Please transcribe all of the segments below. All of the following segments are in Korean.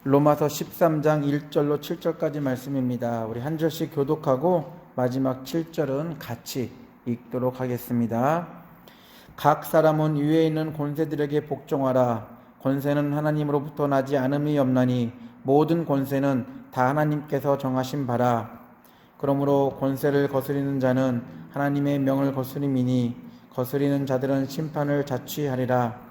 로마서 13장 1절로 7절까지 말씀입니다. 우리 한 절씩 교독하고 마지막 7절은 같이 읽도록 하겠습니다. 각 사람은 위에 있는 권세들에게 복종하라. 권세는 하나님으로부터 나지 않음이 없나니 모든 권세는 다 하나님께서 정하신 바라. 그러므로 권세를 거스리는 자는 하나님의 명을 거스림이니 거스리는 자들은 심판을 자취하리라.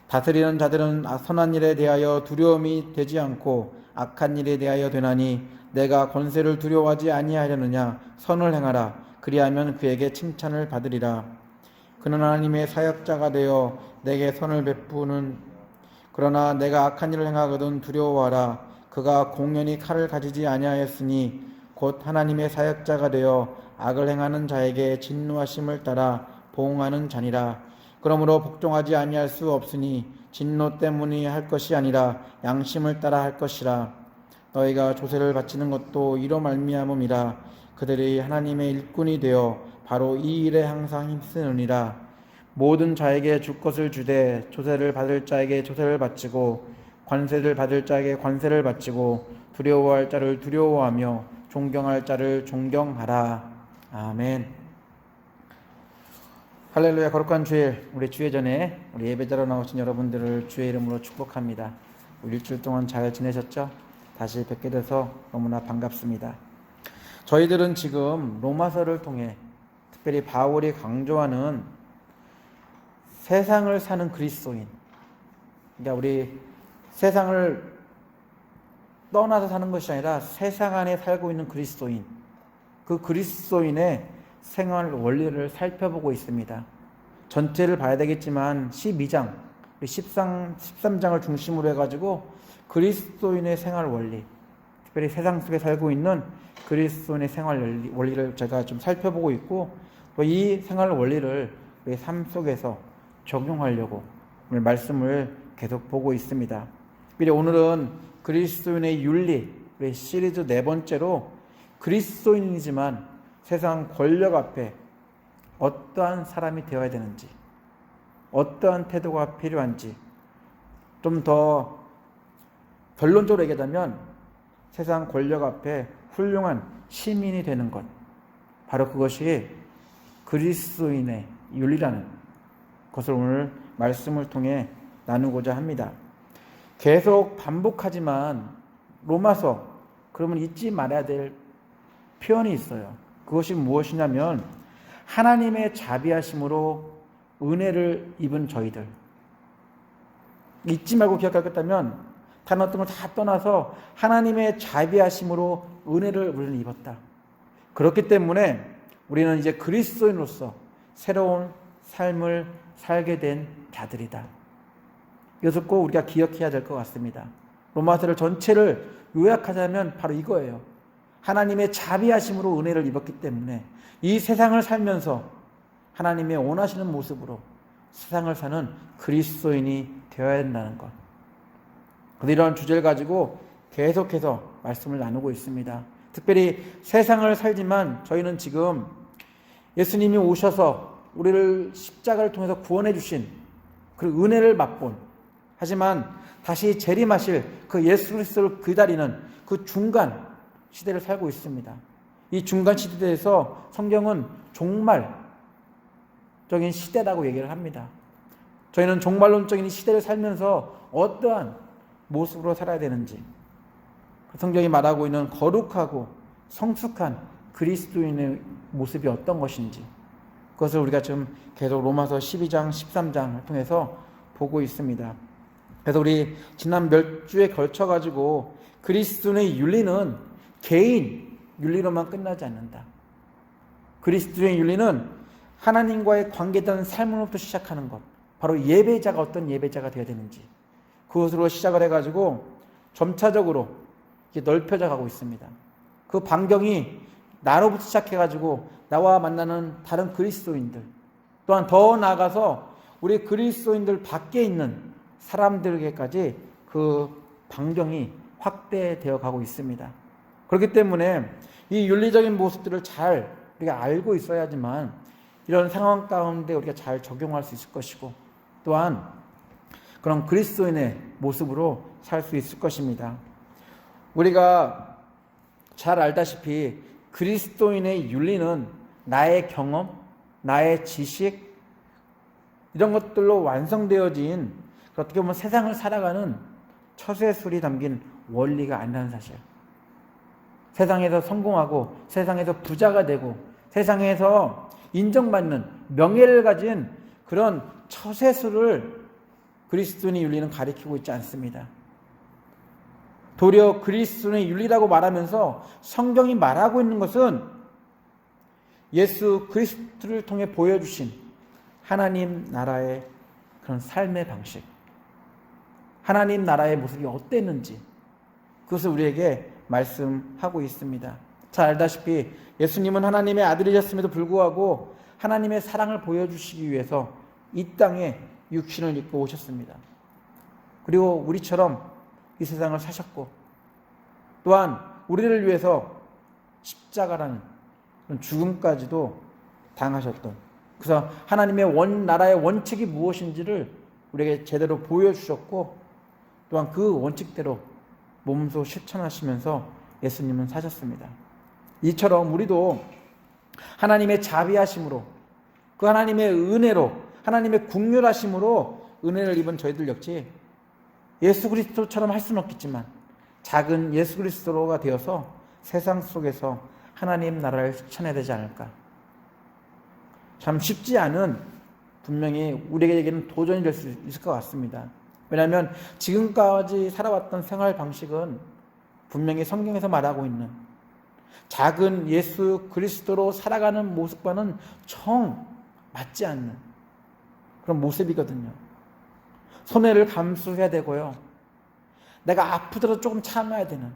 다스리는 자들은 선한 일에 대하여 두려움이 되지 않고 악한 일에 대하여 되나니 내가 권세를 두려워하지 아니하려느냐. 선을 행하라. 그리하면 그에게 칭찬을 받으리라. 그는 하나님의 사역자가 되어 내게 선을 베푸는 그러나 내가 악한 일을 행하거든 두려워하라. 그가 공연히 칼을 가지지 아니하였으니 곧 하나님의 사역자가 되어 악을 행하는 자에게 진노하심을 따라 보응하는 자니라. 그러므로 복종하지 아니할 수 없으니 진노 때문이 할 것이 아니라 양심을 따라 할 것이라. 너희가 조세를 바치는 것도 이로 말미암음이라. 그들이 하나님의 일꾼이 되어 바로 이 일에 항상 힘쓰느니라. 모든 자에게 줄 것을 주되 조세를 받을 자에게 조세를 바치고 관세를 받을 자에게 관세를 바치고 두려워할 자를 두려워하며 존경할 자를 존경하라. 아멘. 할렐루야. 거룩한 주일, 우리 주일 전에 우리 예배자로 나오신 여러분들을 주의 이름으로 축복합니다. 우리 일주일 동안 잘 지내셨죠? 다시 뵙게 돼서 너무나 반갑습니다. 저희들은 지금 로마서를 통해 특별히 바울이 강조하는 세상을 사는 그리스도인, 그러니까 우리 세상을 떠나서 사는 것이 아니라 세상 안에 살고 있는 그리스도인, 그 그리스도인의 생활 원리를 살펴보고 있습니다. 전체를 봐야 되겠지만 12장, 13장을 중심으로 해가지고 그리스도인의 생활 원리, 특별히 세상 속에 살고 있는 그리스도인의 생활 원리를 제가 좀 살펴보고 있고, 또 이 생활 원리를 우리 삶 속에서 적용하려고 오늘 말씀을 계속 보고 있습니다. 특별히 오늘은 그리스도인의 윤리, 우리 시리즈 4번째로 그리스도인이지만 세상 권력 앞에 어떠한 사람이 되어야 되는지, 어떠한 태도가 필요한지, 좀 더 결론적으로 얘기하자면 세상 권력 앞에 훌륭한 시민이 되는 것, 바로 그것이 그리스도인의 윤리라는 것을 오늘 말씀을 통해 나누고자 합니다. 계속 반복하지만 로마서, 그러면 잊지 말아야 될 표현이 있어요. 그것이 무엇이냐면 하나님의 자비하심으로 은혜를 입은 저희들. 잊지 말고 기억하겠다면 다른 어떤 걸 다 떠나서 하나님의 자비하심으로 은혜를 우리는 입었다. 그렇기 때문에 우리는 이제 그리스도인으로서 새로운 삶을 살게 된 자들이다. 이것을 꼭 우리가 기억해야 될 것 같습니다. 로마서를 전체를 요약하자면 바로 이거예요. 하나님의 자비하심으로 은혜를 입었기 때문에 이 세상을 살면서 하나님의 원하시는 모습으로 세상을 사는 그리스도인이 되어야 된다는 것. 이런 주제를 가지고 계속해서 말씀을 나누고 있습니다. 특별히 세상을 살지만 저희는 지금 예수님이 오셔서 우리를 십자가를 통해서 구원해 주신 그 은혜를 맛본, 하지만 다시 재림하실 그 예수 그리스도를 기다리는 그 중간 시대를 살고 있습니다. 이 중간 시대에서 성경은 종말적인 시대라고 얘기를 합니다. 저희는 종말론적인 시대를 살면서 어떠한 모습으로 살아야 되는지, 성경이 말하고 있는 거룩하고 성숙한 그리스도인의 모습이 어떤 것인지, 그것을 우리가 지금 계속 로마서 12장, 13장을 통해서 보고 있습니다. 그래서 우리 지난 몇 주에 걸쳐가지고 그리스도인의 윤리는 개인 윤리로만 끝나지 않는다. 그리스도의 윤리는 하나님과의 관계된 삶으로부터 시작하는 것, 바로 예배자가 어떤 예배자가 되어야 되는지, 그것으로 시작을 해가지고 점차적으로 넓혀져 가고 있습니다. 그 반경이 나로부터 시작해가지고 나와 만나는 다른 그리스도인들, 또한 더 나아가서 우리 그리스도인들 밖에 있는 사람들에게까지 그 반경이 확대되어 가고 있습니다. 그렇기 때문에 이 윤리적인 모습들을 잘 우리가 알고 있어야지만 이런 상황 가운데 우리가 잘 적용할 수 있을 것이고, 또한 그런 그리스도인의 모습으로 살 수 있을 것입니다. 우리가 잘 알다시피 그리스도인의 윤리는 나의 경험, 나의 지식 이런 것들로 완성되어진 어떻게 보면 세상을 살아가는 처세술이 담긴 원리가 아니라는 사실. 세상에서 성공하고 세상에서 부자가 되고 세상에서 인정받는 명예를 가진 그런 처세술을 그리스도인의 윤리는 가리키고 있지 않습니다. 도리어 그리스도인의 윤리라고 말하면서 성경이 말하고 있는 것은 예수 그리스도를 통해 보여주신 하나님 나라의 그런 삶의 방식, 하나님 나라의 모습이 어땠는지 그것을 우리에게 말씀하고 있습니다. 잘 알다시피 예수님은 하나님의 아들이셨음에도 불구하고 하나님의 사랑을 보여주시기 위해서 이 땅에 육신을 입고 오셨습니다. 그리고 우리처럼 이 세상을 사셨고 또한 우리를 위해서 십자가라는 죽음까지도 당하셨던, 그래서 하나님의 나라의 원칙이 무엇인지를 우리에게 제대로 보여주셨고 또한 그 원칙대로 몸소 실천하시면서 예수님은 사셨습니다. 이처럼 우리도 하나님의 자비하심으로, 그 하나님의 은혜로, 하나님의 국률하심으로 은혜를 입은 저희들 역시 예수 그리스도처럼 할 수는 없겠지만 작은 예수 그리스도가 되어서 세상 속에서 하나님 나라를 실천해야 되지 않을까. 참 쉽지 않은, 분명히 우리에게는 도전이 될 수 있을 것 같습니다. 왜냐하면 지금까지 살아왔던 생활 방식은 분명히 성경에서 말하고 있는 작은 예수 그리스도로 살아가는 모습과는 정 맞지 않는 그런 모습이거든요. 손해를 감수해야 되고요. 내가 아프더라도 조금 참아야 되는,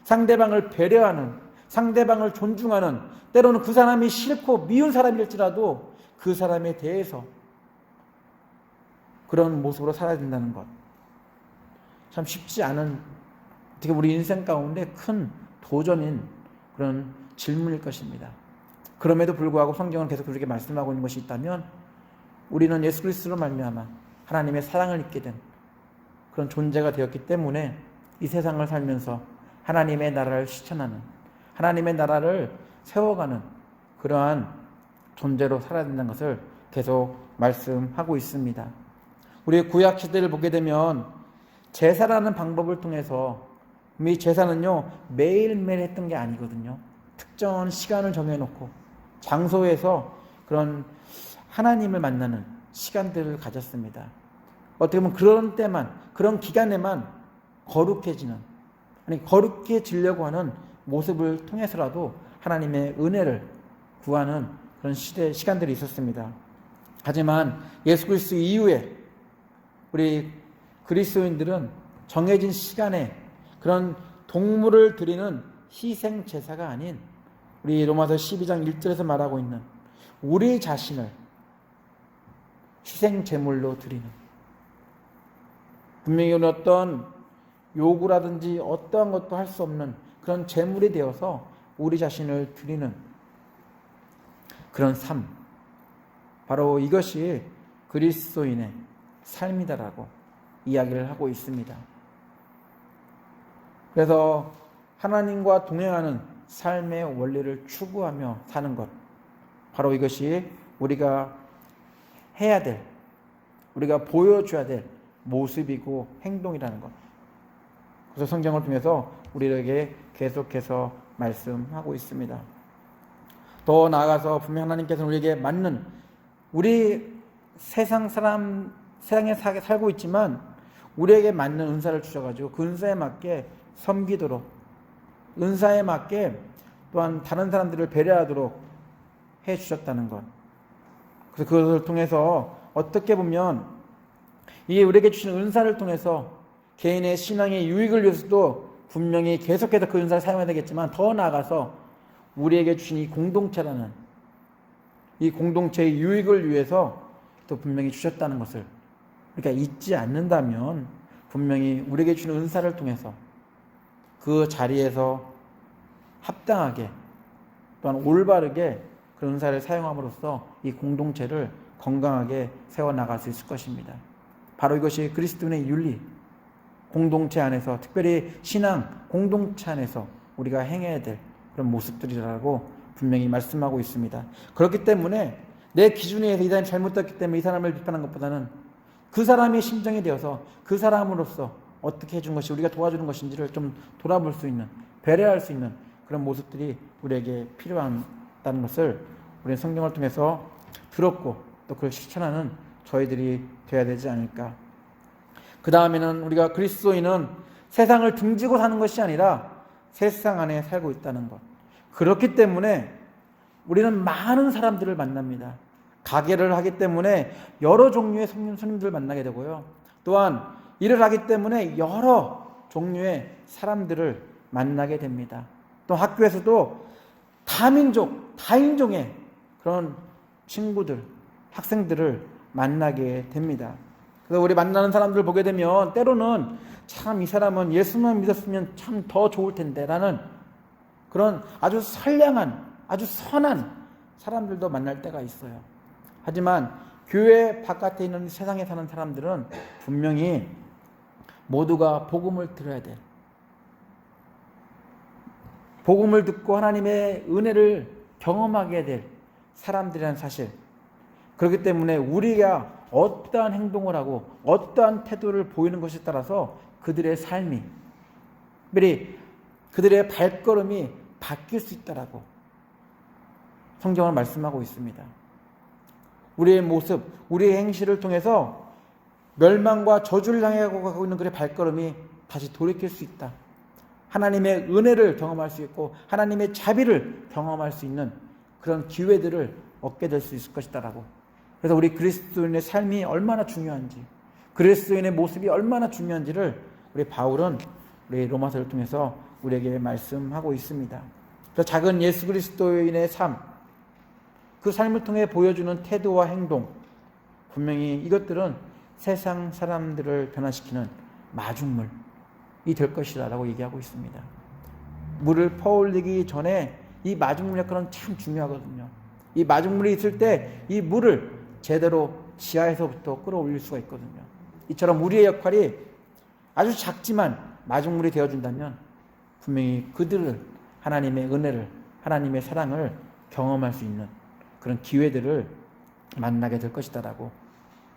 상대방을 배려하는, 상대방을 존중하는, 때로는 그 사람이 싫고 미운 사람일지라도 그 사람에 대해서 그런 모습으로 살아야 된다는 것. 참 쉽지 않은, 어떻게 우리 인생 가운데 큰 도전인 그런 질문일 것입니다. 그럼에도 불구하고 성경은 계속 우리에게 말씀하고 있는 것이 있다면 우리는 예수 그리스도로 말미암아 하나님의 사랑을 입게 된 그런 존재가 되었기 때문에 이 세상을 살면서 하나님의 나라를 실천하는, 하나님의 나라를 세워가는 그러한 존재로 살아야 된다는 것을 계속 말씀하고 있습니다. 우리 구약 시대를 보게 되면 제사라는 방법을 통해서, 이 제사는요 매일매일 했던 게 아니거든요. 특정한 시간을 정해놓고 장소에서 그런 하나님을 만나는 시간들을 가졌습니다. 어떻게 보면 그런 때만, 그런 기간에만 거룩해지는, 아니 거룩해지려고 하는 모습을 통해서라도 하나님의 은혜를 구하는 그런 시간들이 있었습니다. 하지만 예수 그리스도 이후에 우리 그리스도인들은 정해진 시간에 그런 동물을 드리는 희생 제사가 아닌 우리 로마서 12장 1절에서 말하고 있는 우리 자신을 희생 제물로 드리는, 분명히 어떤 요구라든지 어떠한 것도 할 수 없는 그런 제물이 되어서 우리 자신을 드리는 그런 삶, 바로 이것이 그리스도인의 삶이다라고 이야기를 하고 있습니다. 그래서 하나님과 동행하는 삶의 원리를 추구하며 사는 것, 바로 이것이 우리가 해야 될, 우리가 보여줘야 될 모습이고 행동이라는 것. 그래서 성경을 통해서 우리에게 계속해서 말씀하고 있습니다. 더 나아가서 분명 하나님께서는 우리에게 맞는, 우리 세상에 살고 있지만 우리에게 맞는 은사를 주셔가지고 그 은사에 맞게 섬기도록, 은사에 맞게 또한 다른 사람들을 배려하도록 해주셨다는 것. 그래서 그것을 통해서 어떻게 보면 이게 우리에게 주신 은사를 통해서 개인의 신앙의 유익을 위해서도 분명히 계속해서 그 은사를 사용해야 되겠지만 더 나아가서 우리에게 주신 이 공동체라는, 이 공동체의 유익을 위해서 또 분명히 주셨다는 것을 그러니까 잊지 않는다면 분명히 우리에게 주는 은사를 통해서 그 자리에서 합당하게 또한 올바르게 그 은사를 사용함으로써 이 공동체를 건강하게 세워나갈 수 있을 것입니다. 바로 이것이 그리스도인의 윤리, 공동체 안에서, 특별히 신앙 공동체 안에서 우리가 행해야 될 그런 모습들이라고 분명히 말씀하고 있습니다. 그렇기 때문에 내 기준에 의해서 이 사람이 잘못했기 때문에 이 사람을 비판한 것보다는 그 사람의 심정이 되어서 그 사람으로서 어떻게 해준 것이 우리가 도와주는 것인지를 좀 돌아볼 수 있는, 배려할 수 있는 그런 모습들이 우리에게 필요하다는 것을 우리는 성경을 통해서 들었고 또 그걸 실천하는 저희들이 되어야 되지 않을까. 그 다음에는 우리가 그리스도인은 세상을 등지고 사는 것이 아니라 세상 안에 살고 있다는 것. 그렇기 때문에 우리는 많은 사람들을 만납니다. 가게를 하기 때문에 여러 종류의 손님들을 만나게 되고요. 또한 일을 하기 때문에 여러 종류의 사람들을 만나게 됩니다. 또 학교에서도 다민족, 다인종의 그런 친구들, 학생들을 만나게 됩니다. 그래서 우리 만나는 사람들을 보게 되면 때로는 참 이 사람은 예수만 믿었으면 참 더 좋을 텐데 라는 그런 아주 선량한, 아주 선한 사람들도 만날 때가 있어요. 하지만 교회 바깥에 있는 세상에 사는 사람들은 분명히 모두가 복음을 들어야 돼. 복음을 듣고 하나님의 은혜를 경험하게 될 사람들이라는 사실. 그렇기 때문에 우리가 어떠한 행동을 하고 어떠한 태도를 보이는 것에 따라서 그들의 삶이, 특별히 그들의 발걸음이 바뀔 수 있다라고 성경은 말씀하고 있습니다. 우리의 모습, 우리의 행실을 통해서 멸망과 저주를 향해 가고 있는 그의 발걸음이 다시 돌이킬 수 있다. 하나님의 은혜를 경험할 수 있고 하나님의 자비를 경험할 수 있는 그런 기회들을 얻게 될 수 있을 것이다라고. 그래서 우리 그리스도인의 삶이 얼마나 중요한지, 그리스도인의 모습이 얼마나 중요한지를 우리 바울은 우리 로마서를 통해서 우리에게 말씀하고 있습니다. 그래서 작은 예수 그리스도인의 삶, 그 삶을 통해 보여주는 태도와 행동, 분명히 이것들은 세상 사람들을 변화시키는 마중물이 될 것이라고 얘기하고 있습니다. 물을 퍼올리기 전에 이 마중물 역할은 참 중요하거든요. 이 마중물이 있을 때 이 물을 제대로 지하에서부터 끌어올릴 수가 있거든요. 이처럼 우리의 역할이 아주 작지만 마중물이 되어준다면 분명히 그들을 하나님의 은혜를, 하나님의 사랑을 경험할 수 있는 그런 기회들을 만나게 될 것이다라고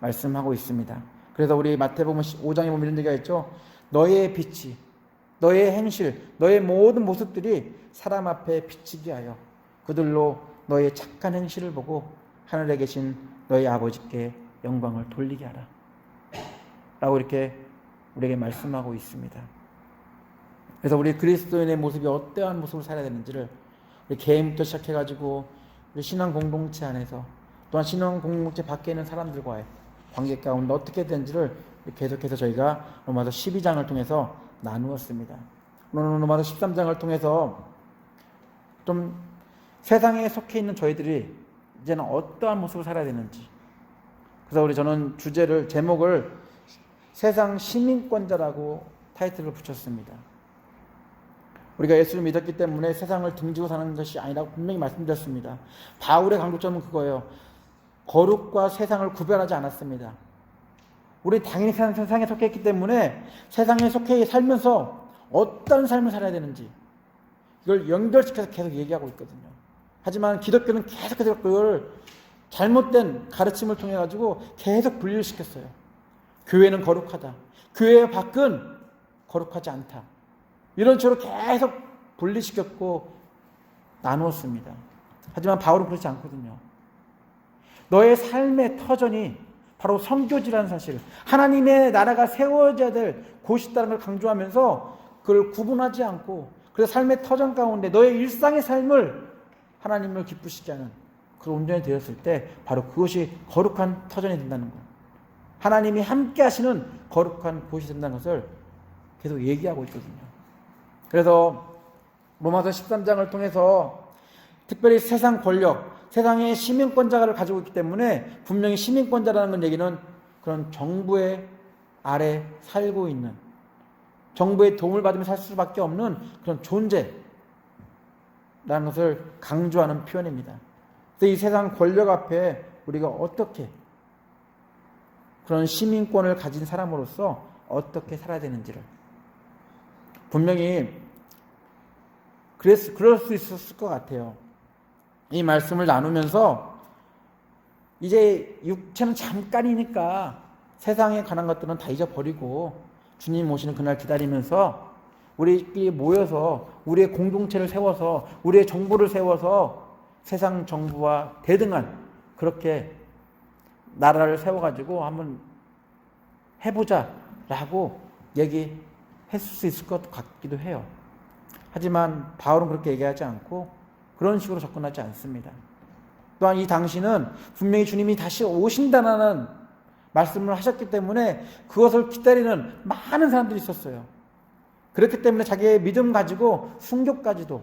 말씀하고 있습니다. 그래서 우리 마태복음 5장에 보면 이런 얘기가 있죠. 너의 빛이, 너의 행실, 너의 모든 모습들이 사람 앞에 비치게 하여 그들로 너의 착한 행실을 보고 하늘에 계신 너의 아버지께 영광을 돌리게 하라 라고 이렇게 우리에게 말씀하고 있습니다. 그래서 우리 그리스도인의 모습이 어떠한 모습을 살아야 되는지를 우리 개인부터 시작해가지고 우리 신앙 공동체 안에서 또한 신앙 공동체 밖에 있는 사람들과의 관계 가운데 어떻게 되는지를 계속해서 저희가 로마서 12장을 통해서 나누었습니다. 오늘은 로마서 13장을 통해서 좀 세상에 속해 있는 저희들이 이제는 어떠한 모습을 살아야 되는지, 그래서 저는 제목을 세상 시민권자라고 타이틀을 붙였습니다. 우리가 예수를 믿었기 때문에 세상을 등지고 사는 것이 아니라고 분명히 말씀드렸습니다. 바울의 강조점은 그거예요. 거룩과 세상을 구별하지 않았습니다. 우리 당연히 세상에 속해 있기 때문에 세상에 속해 살면서 어떤 삶을 살아야 되는지 이걸 연결시켜서 계속 얘기하고 있거든요. 하지만 기독교는 계속해서 그걸 잘못된 가르침을 통해 가지고 계속 분리를 시켰어요. 교회는 거룩하다. 교회 밖은 거룩하지 않다. 이런 식으로 계속 분리시켰고 나누었습니다. 하지만 바울은 그렇지 않거든요. 너의 삶의 터전이 바로 선교지라는 사실, 하나님의 나라가 세워져야 될 곳이라는 걸 강조하면서 그걸 구분하지 않고, 그래서 삶의 터전 가운데 너의 일상의 삶을 하나님을 기쁘시게 하는 그런 온전히 되었을 때 바로 그것이 거룩한 터전이 된다는 것, 하나님이 함께 하시는 거룩한 곳이 된다는 것을 계속 얘기하고 있거든요. 그래서 로마서 13장을 통해서 특별히 세상 권력, 세상의 시민권자를 가지고 있기 때문에 분명히 시민권자라는 얘기는 그런 정부의 아래 살고 있는, 정부의 도움을 받으며 살 수밖에 없는 그런 존재라는 것을 강조하는 표현입니다. 그래서 이 세상 권력 앞에 우리가 어떻게 그런 시민권을 가진 사람으로서 어떻게 살아야 되는지를. 분명히 그럴 수 있었을 것 같아요. 이 말씀을 나누면서 이제 육체는 잠깐이니까 세상에 관한 것들은 다 잊어버리고 주님 오시는 그날 기다리면서 우리끼리 모여서 우리의 공동체를 세워서 우리의 정부를 세워서 세상 정부와 대등한 그렇게 나라를 세워가지고 한번 해보자라고 얘기했을 수 있을 것 같기도 해요. 하지만 바울은 그렇게 얘기하지 않고 그런 식으로 접근하지 않습니다. 또한 이 당시는 분명히 주님이 다시 오신다는 말씀을 하셨기 때문에 그것을 기다리는 많은 사람들이 있었어요. 그렇기 때문에 자기의 믿음 가지고 순교까지도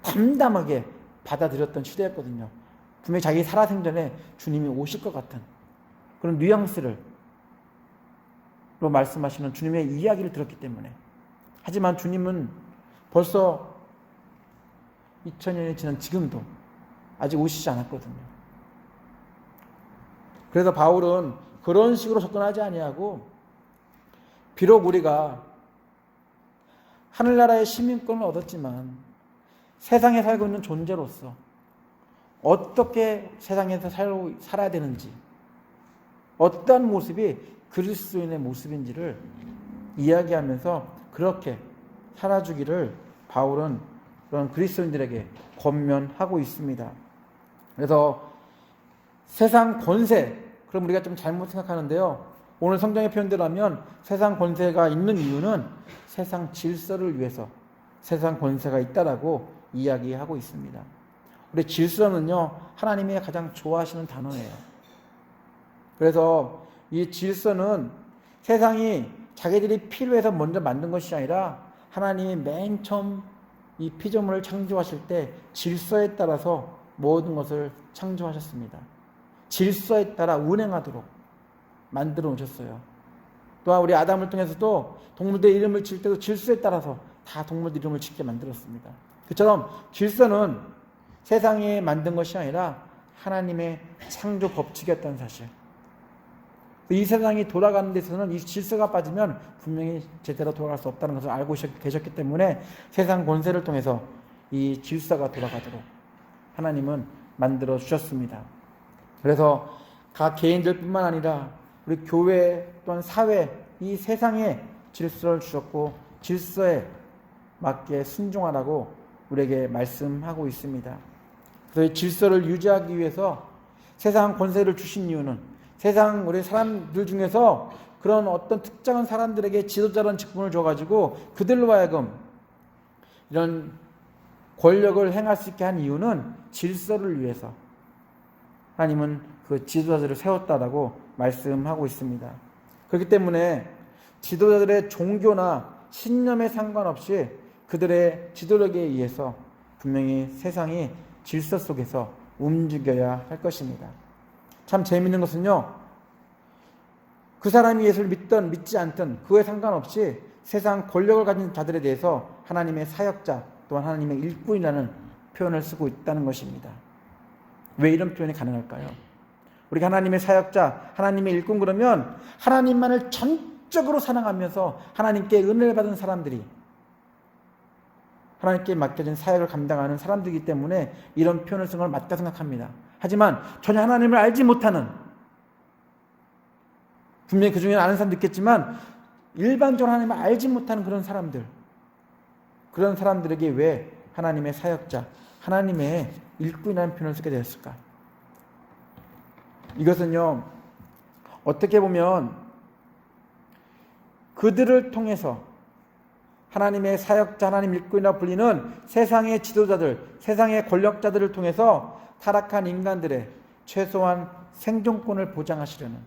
담담하게 받아들였던 시대였거든요. 분명히 자기 살아생전에 주님이 오실 것 같은 그런 뉘앙스를 말씀하시는 주님의 이야기를 들었기 때문에. 하지만 주님은 벌써 2000년이 지난 지금도 아직 오시지 않았거든요. 그래서 바울은 그런 식으로 접근하지 아니하고 비록 우리가 하늘나라의 시민권을 얻었지만 세상에 살고 있는 존재로서 어떻게 세상에서 살아야 되는지, 어떠한 모습이 그리스도인의 모습인지를 이야기하면서 그렇게 살아주기를 바울은 그런 그리스도인들에게 권면하고 있습니다. 그래서 세상 권세, 그럼 우리가 좀 잘못 생각하는데요. 오늘 성경의 표현대로 하면 세상 권세가 있는 이유는 세상 질서를 위해서 세상 권세가 있다라고 이야기하고 있습니다. 우리 질서는요, 하나님이 가장 좋아하시는 단어예요. 그래서 이 질서는 세상이 자기들이 필요해서 먼저 만든 것이 아니라 하나님이 맨 처음 이 피조물을 창조하실 때 질서에 따라서 모든 것을 창조하셨습니다. 질서에 따라 운행하도록 만들어 놓으셨어요. 또한 우리 아담을 통해서도 동물들 이름을 지을 때도 질서에 따라서 다 동물들 이름을 짓게 만들었습니다. 그처럼 질서는 세상에 만든 것이 아니라 하나님의 창조 법칙이었다는 사실. 이 세상이 돌아가는 데서는 이 질서가 빠지면 분명히 제대로 돌아갈 수 없다는 것을 알고 계셨기 때문에 세상 권세를 통해서 이 질서가 돌아가도록 하나님은 만들어 주셨습니다. 그래서 각 개인들뿐만 아니라 우리 교회 또한 사회, 이 세상에 질서를 주셨고 질서에 맞게 순종하라고 우리에게 말씀하고 있습니다. 그래서 이 질서를 유지하기 위해서 세상 권세를 주신 이유는 세상 우리 사람들 중에서 그런 어떤 특정한 사람들에게 지도자라는 직분을 줘가지고 그들로 하여금 이런 권력을 행할 수 있게 한 이유는 질서를 위해서 하나님은 그 지도자들을 세웠다라고 말씀하고 있습니다. 그렇기 때문에 지도자들의 종교나 신념에 상관없이 그들의 지도력에 의해서 분명히 세상이 질서 속에서 움직여야 할 것입니다. 참 재미있는 것은요, 그 사람이 예수를 믿든 믿지 않든 그에 상관없이 세상 권력을 가진 자들에 대해서 하나님의 사역자 또한 하나님의 일꾼이라는 표현을 쓰고 있다는 것입니다. 왜 이런 표현이 가능할까요? 우리가 하나님의 사역자, 하나님의 일꾼 그러면 하나님만을 전적으로 사랑하면서 하나님께 은혜를 받은 사람들이 하나님께 맡겨진 사역을 감당하는 사람들이기 때문에 이런 표현을 쓴 걸 맞다 생각합니다. 하지만 전혀 하나님을 알지 못하는, 분명히 그 중에 아는 사람도 있겠지만 일반적으로 하나님을 알지 못하는 그런 사람들에게 왜 하나님의 사역자, 하나님의 일꾼이라는 표현을 쓰게 되었을까? 이것은요, 어떻게 보면 그들을 통해서 하나님의 사역자, 하나님 일꾼이라 불리는 세상의 지도자들, 세상의 권력자들을 통해서 타락한 인간들의 최소한 생존권을 보장하시려는,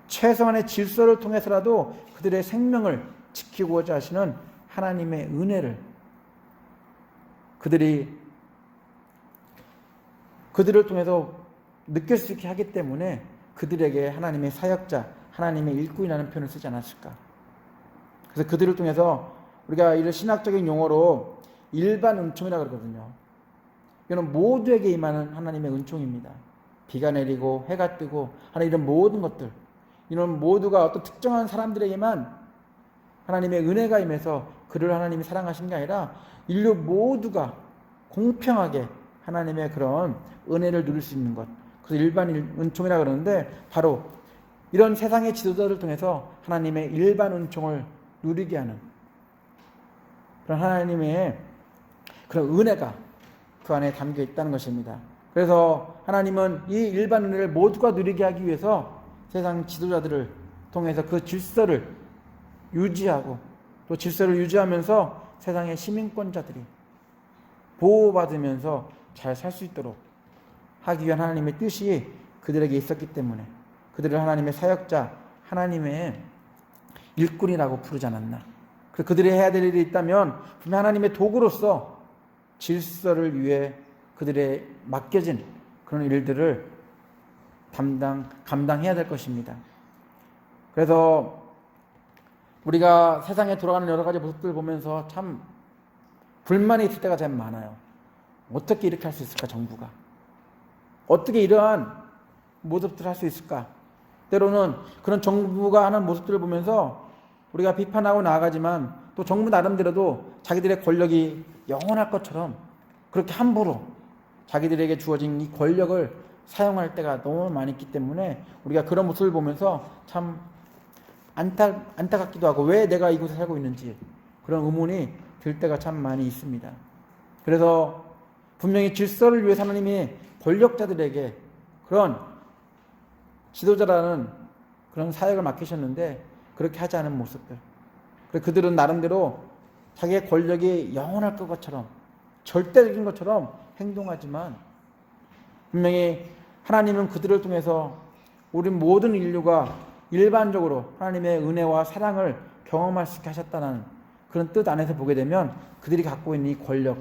최소한의 질서를 통해서라도 그들의 생명을 지키고자 하시는 하나님의 은혜를 그들을 통해서 느낄 수 있게 하기 때문에 그들에게 하나님의 사역자, 하나님의 일꾼이라는 표현을 쓰지 않았을까. 그래서 그들을 통해서 우리가 이런 신학적인 용어로 일반 은총이라고 그러거든요. 이거는 모두에게 임하는 하나님의 은총입니다. 비가 내리고 해가 뜨고 하는 이런 모든 것들, 이런 모두가 어떤 특정한 사람들에게만 하나님의 은혜가 임해서 그를 하나님이 사랑하신 게 아니라 인류 모두가 공평하게 하나님의 그런 은혜를 누릴 수 있는 것, 그래서 일반 은총이라 그러는데 바로 이런 세상의 지도자를 통해서 하나님의 일반 은총을 누리게 하는 그런 하나님의 그런 은혜가 그 안에 담겨 있다는 것입니다. 그래서 하나님은 이 일반 은혜를 모두가 누리게 하기 위해서 세상 지도자들을 통해서 그 질서를 유지하고 또 질서를 유지하면서 세상의 시민권자들이 보호받으면서 잘 살 수 있도록 하기 위한 하나님의 뜻이 그들에게 있었기 때문에 그들을 하나님의 사역자, 하나님의 일꾼이라고 부르지 않았나. 그들이 해야 될 일이 있다면 분명 하나님의 도구로서 질서를 위해 그들의 맡겨진 그런 일들을 감당해야 될 것입니다. 그래서 우리가 세상에 돌아가는 여러 가지 모습들을 보면서 참 불만이 있을 때가 참 많아요. 어떻게 이렇게 할 수 있을까, 정부가? 어떻게 이러한 모습들을 할 수 있을까? 때로는 그런 정부가 하는 모습들을 보면서 우리가 비판하고 나아가지만 또 정부 나름대로도 자기들의 권력이 영원할 것처럼 그렇게 함부로 자기들에게 주어진 이 권력을 사용할 때가 너무 많이 있기 때문에 우리가 그런 모습을 보면서 참 안타깝기도 하고 왜 내가 이곳에 살고 있는지 그런 의문이 들 때가 참 많이 있습니다. 그래서 분명히 질서를 위해서 하나님이 권력자들에게 그런 지도자라는 그런 사역을 맡기셨는데 그렇게 하지 않은 모습들, 그들은 나름대로 자기의 권력이 영원할 것처럼 절대적인 것처럼 행동하지만 분명히 하나님은 그들을 통해서 우리 모든 인류가 일반적으로 하나님의 은혜와 사랑을 경험할 수 있게 하셨다는 그런 뜻 안에서 보게 되면 그들이 갖고 있는 이 권력,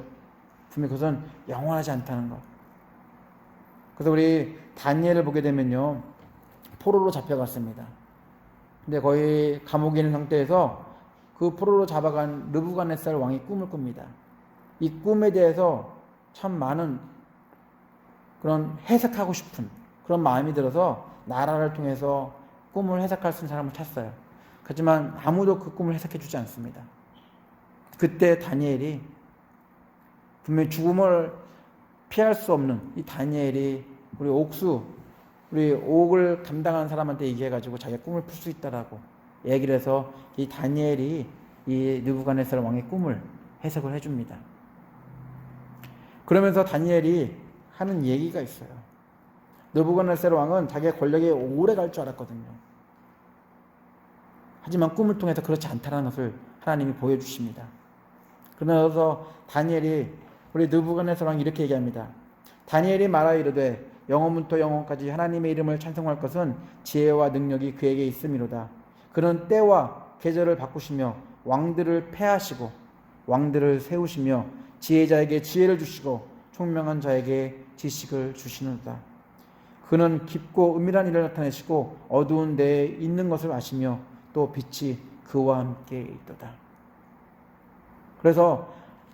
분명히 그것은 영원하지 않다는 것. 그래서 우리 다니엘을 보게 되면요, 포로로 잡혀갔습니다. 근데 거의 감옥에 있는 상태에서 그 포로로 잡아간 느부갓네살 왕이 꿈을 꿉니다. 이 꿈에 대해서 참 많은 그런 해석하고 싶은 그런 마음이 들어서 나라를 통해서 꿈을 해석할 수 있는 사람을 찾어요. 하지만 아무도 그 꿈을 해석해 주지 않습니다. 그때 다니엘이 분명히 죽음을 피할 수 없는 이 다니엘이 우리 옥을 감당하는 사람한테 얘기해가지고 자기가 꿈을 풀 수 있다라고 얘기를 해서 이 다니엘이 이 느부갓네살 왕의 꿈을 해석을 해줍니다. 그러면서 다니엘이 하는 얘기가 있어요. 느부갓네살 왕은 자기의 권력이 오래 갈 줄 알았거든요. 하지만 꿈을 통해서 그렇지 않다는 것을 하나님이 보여주십니다. 그러면서 다니엘이 우리 느부갓네살 왕이 이렇게 얘기합니다. 다니엘이 말하여 이르되 영원부터 영원까지 하나님의 이름을 찬송할 것은 지혜와 능력이 그에게 있음이로다. 그는 때와 계절을 바꾸시며 왕들을 패하시고 왕들을 세우시며 지혜자에게 지혜를 주시고 총명한 자에게 지식을 주시는도다. 그는 깊고 은밀한 일을 나타내시고 어두운 데에 있는 것을 아시며 또 빛이 그와 함께 있도다. 그래서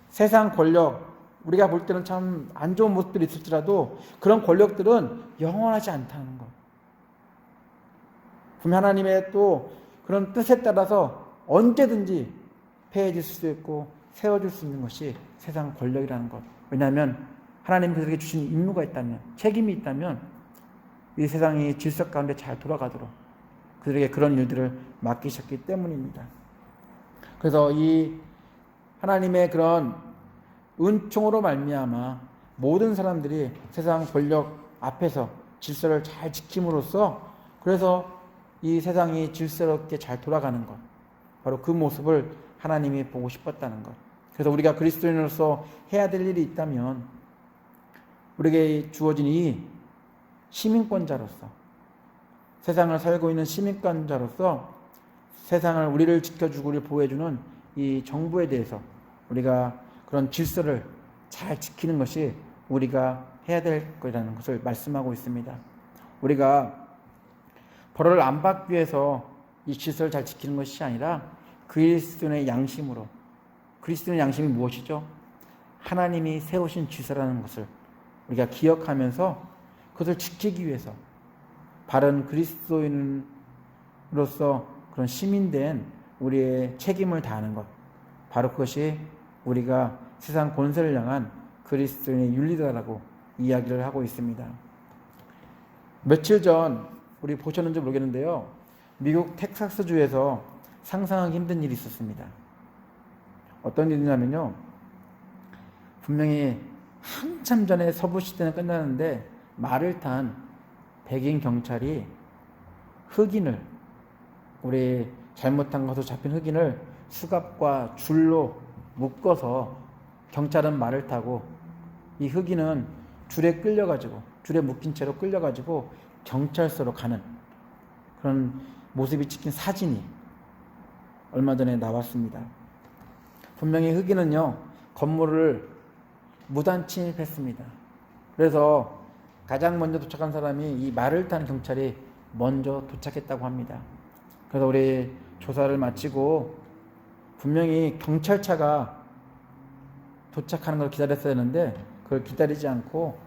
세상 권력, 우리가 볼 때는 참 안 좋은 모습들이 있을지라도 그런 권력들은 영원하지 않다는 것. 분명 하나님의 또 그런 뜻에 따라서 언제든지 폐해질 수도 있고 세워질 수 있는 것이 세상 권력이라는 것. 왜냐하면 하나님이 그들에게 주신 임무가 있다면, 책임이 있다면 이 세상이 질서 가운데 잘 돌아가도록 그들에게 그런 일들을 맡기셨기 때문입니다. 그래서 이 하나님의 그런 은총으로 말미암아 모든 사람들이 세상 권력 앞에서 질서를 잘 지킴으로써 그래서 이 세상이 질서롭게 잘 돌아가는 것, 바로 그 모습을 하나님이 보고 싶었다는 것. 그래서 우리가 그리스도인으로서 해야 될 일이 있다면 우리에게 주어진 이 시민권자로서, 세상을 살고 있는 시민권자로서 세상을 우리를 지켜주고 우리를 보호해주는 이 정부에 대해서 우리가 그런 질서를 잘 지키는 것이 우리가 해야 될 거라는 것을 말씀하고 있습니다. 우리가 벌을 안 받기 위해서 이 질서를 잘 지키는 것이 아니라 그리스도인의 양심으로, 그리스도인의 양심이 무엇이죠? 하나님이 세우신 질서라는 것을 우리가 기억하면서 그것을 지키기 위해서 바른 그리스도인으로서 그런 시민된 우리의 책임을 다하는 것, 바로 그것이 우리가 세상 권세를 향한 그리스도인의 윤리다라고 이야기를 하고 있습니다. 며칠 전 우리 보셨는지 모르겠는데요, 미국 텍사스주에서 상상하기 힘든 일이 있었습니다. 어떤 일이냐면요, 분명히 한참 전에 서부 시대는 끝나는데 말을 탄 백인 경찰이 흑인을, 우리 잘못한 것으로 잡힌 흑인을 수갑과 줄로 묶어서, 경찰은 말을 타고 이 흑인은 줄에 끌려가지고, 줄에 묶인 채로 끌려가지고 경찰서로 가는 그런 모습이 찍힌 사진이 얼마 전에 나왔습니다. 분명히 흑인은요, 건물을 무단 침입했습니다. 그래서 가장 먼저 도착한 사람이 이 말을 탄 경찰이 먼저 도착했다고 합니다. 그래서 우리 조사를 마치고 분명히 경찰차가 도착하는 걸 기다렸어야 했는데 그걸 기다리지 않고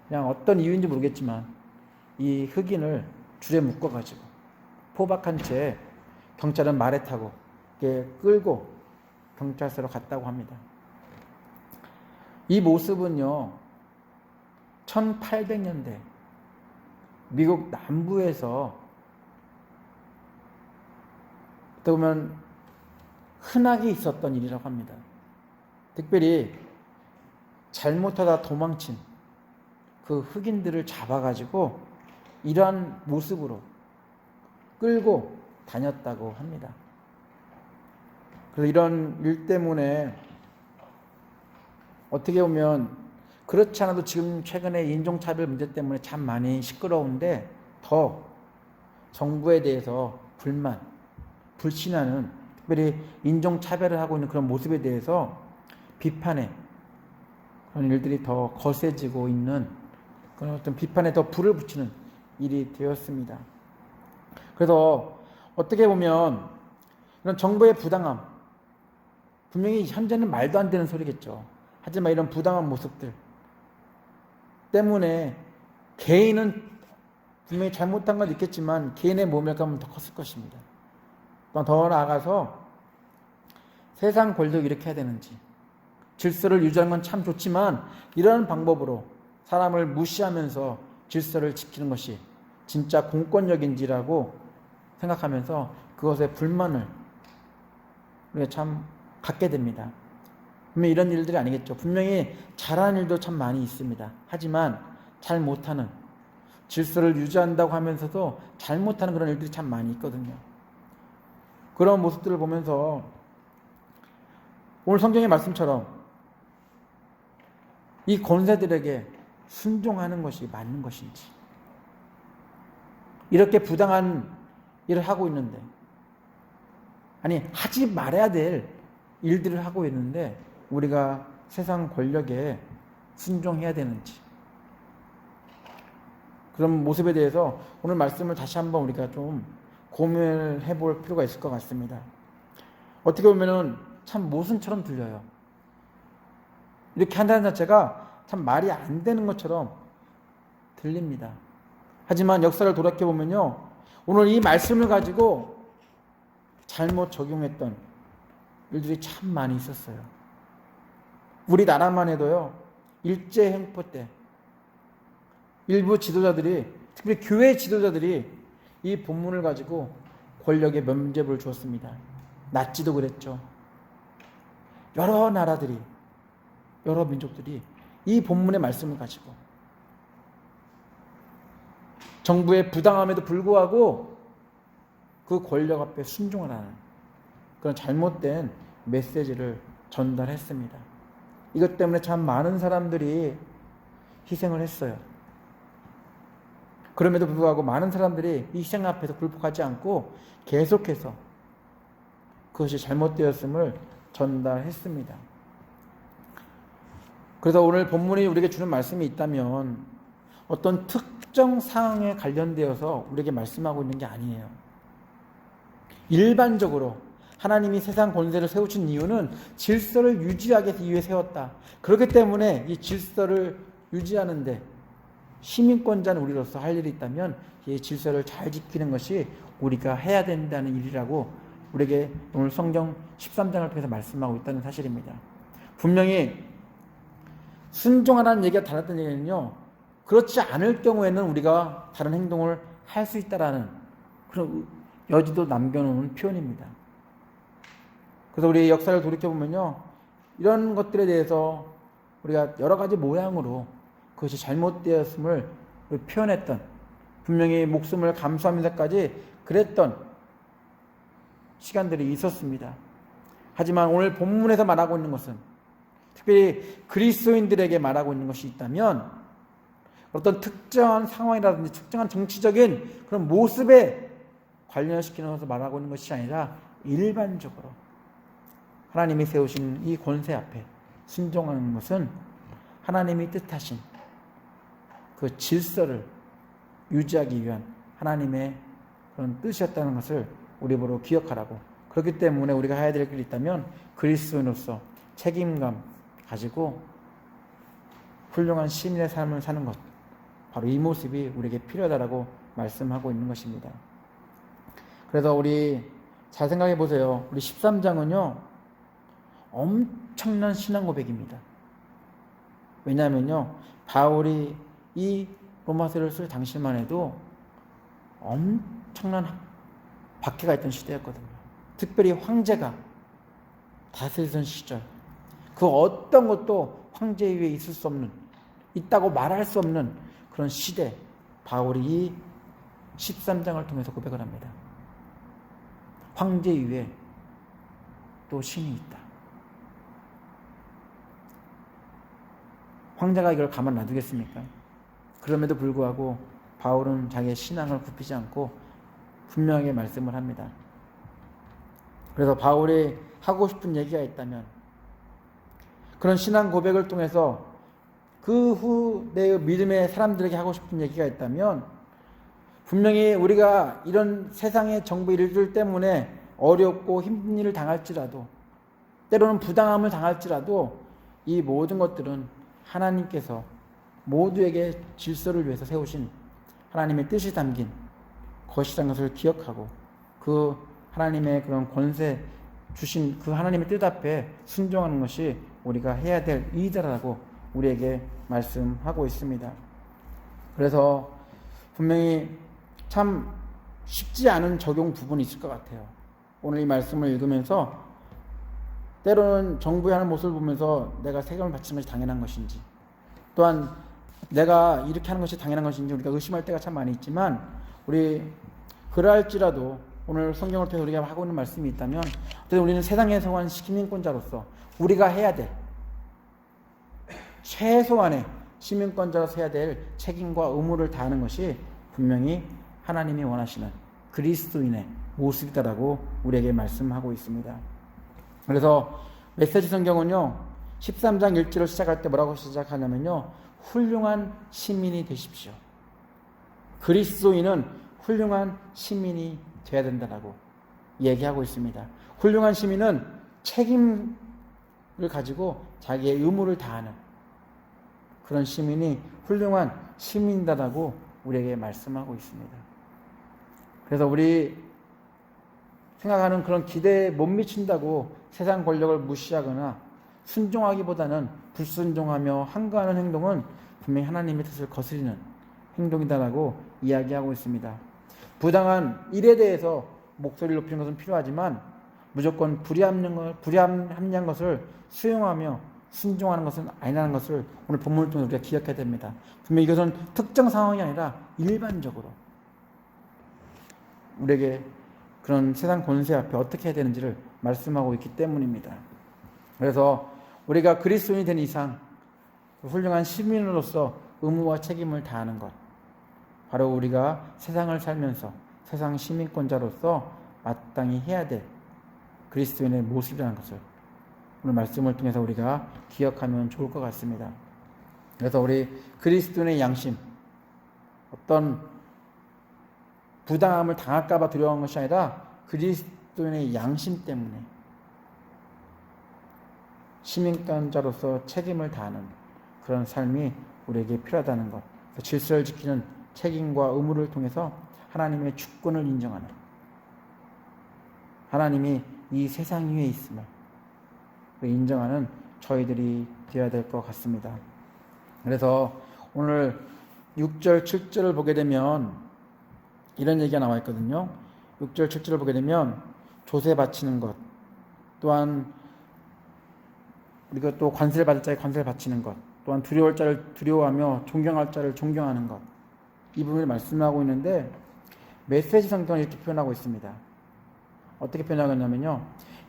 그냥 어떤 이유인지 모르겠지만 이 흑인을 줄에 묶어가지고 포박한 채 경찰은 말에 타고 끌고 경찰서로 갔다고 합니다. 이 모습은요, 1800년대 미국 남부에서 어떻게 보면 흔하게 있었던 일이라고 합니다. 특별히 잘못하다 도망친 그 흑인들을 잡아가지고 이러한 모습으로 끌고 다녔다고 합니다. 그래서 이런 일 때문에 어떻게 보면 그렇지 않아도 지금 최근에 인종차별 문제 때문에 참 많이 시끄러운데 더 정부에 대해서 불만, 불신하는, 특별히 인종차별을 하고 있는 그런 모습에 대해서 비판의 그런 일들이 더 거세지고 있는 그런 어떤 비판에 더 불을 붙이는 일이 되었습니다. 그래서 어떻게 보면 이런 정부의 부당함, 분명히 현재는 말도 안 되는 소리겠죠. 하지만 이런 부당한 모습들 때문에 개인은 분명히 잘못한 건 있겠지만 개인의 모멸감은 더 컸을 것입니다. 더 나아가서 세상 권력이 이렇게 해야 되는지, 질서를 유지하는 건 참 좋지만 이런 방법으로 사람을 무시하면서 질서를 지키는 것이 진짜 공권력인지라고 생각하면서 그것에 불만을 우리가 참 갖게 됩니다. 분명히 이런 일들이 아니겠죠. 분명히 잘하는 일도 참 많이 있습니다. 하지만 잘 못하는, 질서를 유지한다고 하면서도 잘못하는 그런 일들이 참 많이 있거든요. 그런 모습들을 보면서 오늘 성경의 말씀처럼 이 권세들에게 순종하는 것이 맞는 것인지, 이렇게 부당한 일을 하고 있는데, 아니 하지 말아야 될 일들을 하고 있는데 우리가 세상 권력에 순종해야 되는지, 그런 모습에 대해서 오늘 말씀을 다시 한번 우리가 좀 고민을 해볼 필요가 있을 것 같습니다. 어떻게 보면은 참 모순처럼 들려요. 이렇게 한다는 자체가 참 말이 안 되는 것처럼 들립니다. 하지만 역사를 돌이켜보면요, 오늘 이 말씀을 가지고 잘못 적용했던 일들이 참 많이 있었어요. 우리나라만 해도요, 일제행포 때 일부 지도자들이, 특히 교회 지도자들이 이 본문을 가지고 권력에 면죄부를 주었습니다. 나치도 그랬죠. 여러 나라들이, 여러 민족들이 이 본문의 말씀을 가지고 정부의 부당함에도 불구하고 그 권력 앞에 순종하라는 그런 잘못된 메시지를 전달했습니다. 이것 때문에 참 많은 사람들이 희생을 했어요. 그럼에도 불구하고 많은 사람들이 이 희생 앞에서 굴복하지 않고 계속해서 그것이 잘못되었음을 전달했습니다. 그래서 오늘 본문이 우리에게 주는 말씀이 있다면 어떤 특정 상황에 관련되어서 우리에게 말씀하고 있는 게 아니에요. 일반적으로 하나님이 세상 권세를 세우신 이유는 질서를 유지하기 위해 세웠다. 그렇기 때문에 이 질서를 유지하는데 시민권자는 우리로서 할 일이 있다면 이 질서를 잘 지키는 것이 우리가 해야 된다는 일이라고 우리에게 오늘 성경 13장을 통해서 말씀하고 있다는 사실입니다. 분명히 순종하라는 얘기가 달랐던 얘기는요, 그렇지 않을 경우에는 우리가 다른 행동을 할 수 있다라는 그런 여지도 남겨놓은 표현입니다. 그래서 우리 역사를 돌이켜보면요, 이런 것들에 대해서 우리가 여러 가지 모양으로 그것이 잘못되었음을 표현했던, 분명히 목숨을 감수하면서까지 그랬던 시간들이 있었습니다. 하지만 오늘 본문에서 말하고 있는 것은, 특별히 그리스도인들에게 말하고 있는 것이 있다면, 어떤 특정한 상황이라든지 특정한 정치적인 그런 모습에 관련시키는 것을 말하고 있는 것이 아니라 일반적으로 하나님이 세우신 이 권세 앞에 순종하는 것은 하나님이 뜻하신 그 질서를 유지하기 위한 하나님의 그런 뜻이었다는 것을 우리 보러 기억하라고. 그렇기 때문에 우리가 해야 될 길이 있다면 그리스도인으로서 책임감 가지고 훌륭한 시민의 삶을 사는 것, 바로 이 모습이 우리에게 필요하다라고 말씀하고 있는 것입니다. 그래서 우리 잘 생각해 보세요. 우리 13장은요 엄청난 신앙 고백입니다. 왜냐하면요, 바울이 이 로마서를 쓸 당시만 해도 엄청난 박해가 있던 시대였거든요. 특별히 황제가 다스리던 시절, 그 어떤 것도 황제 위에 있을 수 없는, 있다고 말할 수 없는 그런 시대, 바울이 이 13장을 통해서 고백을 합니다. 황제 위에 또 신이 있다. 황제가 이걸 가만 놔두겠습니까? 그럼에도 불구하고 바울은 자기의 신앙을 굽히지 않고 분명하게 말씀을 합니다. 그래서 바울이 하고 싶은 얘기가 있다면, 그런 신앙 고백을 통해서 그 후 내 믿음의 사람들에게 하고 싶은 얘기가 있다면, 분명히 우리가 이런 세상의 정부 일들 때문에 어렵고 힘든 일을 당할지라도, 때로는 부당함을 당할지라도, 이 모든 것들은 하나님께서 모두에게 질서를 위해서 세우신 하나님의 뜻이 담긴 것이라는 것을 기억하고, 그 하나님의 그런 권세 주신 그 하나님의 뜻 앞에 순종하는 것이 우리가 해야 될 일이다라고 우리에게 말씀하고 있습니다. 그래서 분명히 참 쉽지 않은 적용 부분이 있을 것 같아요. 오늘 이 말씀을 읽으면서 때로는 정부의 하는 모습을 보면서 내가 세금을 바치는 것이 당연한 것인지, 또한 내가 이렇게 하는 것이 당연한 것인지 우리가 의심할 때가 참 많이 있지만, 우리 그러할지라도 오늘 성경을 통해서 우리가 하고 있는 말씀이 있다면, 어쨌든 우리는 세상에 속한 시민권자로서 우리가 해야 될, 최소한의 시민권자로서 해야 될 책임과 의무를 다하는 것이 분명히 하나님이 원하시는 그리스도인의 모습이다라고 우리에게 말씀하고 있습니다. 그래서 메시지 성경은요 13장 1절을 시작할 때 뭐라고 시작하냐면요, 훌륭한 시민이 되십시오. 그리스도인은 훌륭한 시민이 되어야 된다라고 얘기하고 있습니다. 훌륭한 시민은 책임을 가지고 자기의 의무를 다하는 그런 시민이 훌륭한 시민이다라고 우리에게 말씀하고 있습니다. 그래서 우리 생각하는 그런 기대에 못 미친다고 세상 권력을 무시하거나 순종하기보다는 불순종하며 항거하는 행동은 분명히 하나님의 뜻을 거스리는 행동이다라고 이야기하고 있습니다. 부당한 일에 대해서 목소리를 높이는 것은 필요하지만 무조건 불합리한 것을 수용하며 순종하는 것은 아니라는 것을 오늘 본문을 통해 우리가 기억해야 됩니다. 분명히 이것은 특정 상황이 아니라 일반적으로 우리에게 그런 세상 권세 앞에 어떻게 해야 되는지를 말씀하고 있기 때문입니다. 그래서 우리가 그리스도인이 된 이상 훌륭한 시민으로서 의무와 책임을 다하는 것, 바로 우리가 세상을 살면서 세상 시민권자로서 마땅히 해야 될 그리스도인의 모습이라는 것을 오늘 말씀을 통해서 우리가 기억하면 좋을 것 같습니다. 그래서 우리 그리스도인의 양심, 어떤 부당함을 당할까 봐 두려워한 것이 아니라 그리스도인의 양심 때문에 시민권자로서 책임을 다하는 그런 삶이 우리에게 필요하다는 것, 질서를 지키는 책임과 의무를 통해서 하나님의 주권을 인정하는, 하나님이 이 세상 위에 있음을 인정하는 저희들이 되어야 될 것 같습니다. 그래서 오늘 6절, 7절을 보게 되면 이런 얘기가 나와 있거든요. 6절, 7절을 보게 되면 조세 바치는 것, 또한 그리고 또 관세를 받을 자에 관세를 바치는 것, 또한 두려울 자를 두려워하며 존경할 자를 존경하는 것, 이 부분을 말씀하고 있는데 메시지 성경은 이렇게 표현하고 있습니다. 어떻게 표현하고 있냐면요,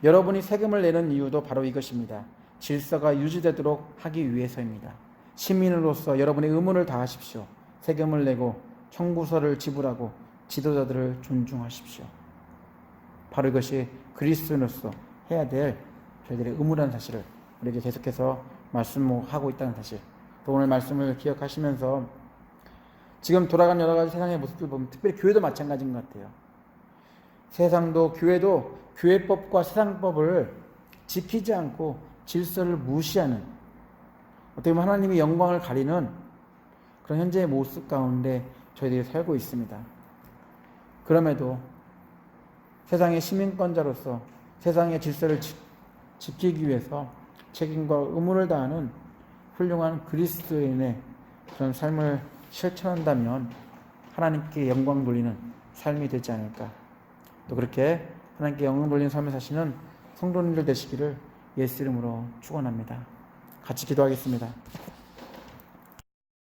여러분이 세금을 내는 이유도 바로 이것입니다. 질서가 유지되도록 하기 위해서입니다. 시민으로서 여러분의 의무를 다하십시오. 세금을 내고 청구서를 지불하고 지도자들을 존중하십시오. 바로 이것이 그리스도인으로서 해야 될 저희들의 의무라는 사실을 우리에게 계속해서 말씀하고 있다는 사실, 또 오늘 말씀을 기억하시면서 지금 돌아가는 여러 가지 세상의 모습들 보면 특별히 교회도 마찬가지인 것 같아요. 세상도 교회도 교회법과 세상법을 지키지 않고 질서를 무시하는, 어떻게 보면 하나님의 영광을 가리는 그런 현재의 모습 가운데 저희들이 살고 있습니다. 그럼에도 세상의 시민권자로서 세상의 질서를 지키기 위해서 책임과 의무를 다하는 훌륭한 그리스도인의 그런 삶을 실천한다면 하나님께 영광 돌리는 삶이 되지 않을까. 또 그렇게 하나님께 영광 돌리는 삶을 사시는 성도님들 되시기를 예수 이름으로 축원합니다. 같이 기도하겠습니다.